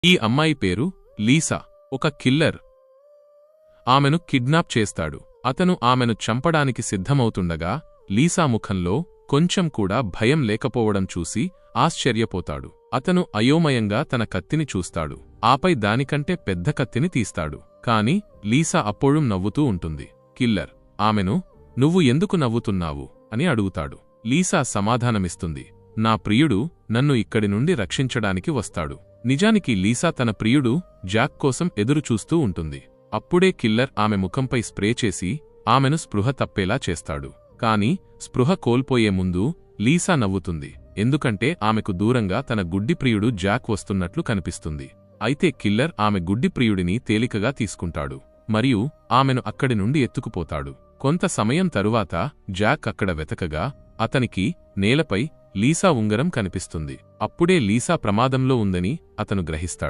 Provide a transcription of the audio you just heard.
ఈ అమ్మాయి పేరు లీసా. ఒక కిల్లర్ ఆమెను కిడ్నాప్ చేస్తాడు. అతను ఆమెను చంపడానికి సిద్ధమవుతుండగా లీసా ముఖంలో కొంచెం కూడా భయం లేకపోవడం చూసి ఆశ్చర్యపోతాడు. అతను అయోమయంగా తన కత్తిని చూస్తాడు. ఆపై దానికంటే పెద్ద కత్తిని తీస్తాడు. కాని లీసా అప్పుడూ నవ్వుతూ ఉంటుంది. కిల్లర్ ఆమెను "నువ్వు ఎందుకు నవ్వుతున్నావు?" అని అడుగుతాడు. లీసా సమాధానమిస్తుంది, "నా ప్రియుడు నన్ను ఇక్కడి నుండి రక్షించడానికి వస్తాడు." నిజానికి లీసా తన ప్రియుడు జాక్ కోసం ఎదురుచూస్తూ ఉంటుంది. అప్పుడే కిల్లర్ ఆమె ముఖంపై స్ప్రే చేసి ఆమెను స్పృహ తప్పేలా చేస్తాడు. కాని స్పృహ కోల్పోయే ముందు లీసా నవ్వుతుంది, ఎందుకంటే ఆమెకు దూరంగా తన గుడ్డి ప్రియుడు జాక్ వస్తున్నట్లు కనిపిస్తుంది. అయితే కిల్లర్ ఆమె గుడ్డి ప్రియుడిని తేలికగా తీసుకుంటాడు మరియు ఆమెను అక్కడి నుండి ఎత్తుకుపోతాడు. కొంత సమయం తరువాత జాక్ అక్కడ వెతకగా అతనికి నేలపై లీసా ఉంగరం కనిపిస్తుంది. అప్పుడే లీసా ప్రమాదంలో ఉందని అతను గ్రహిస్తాడు.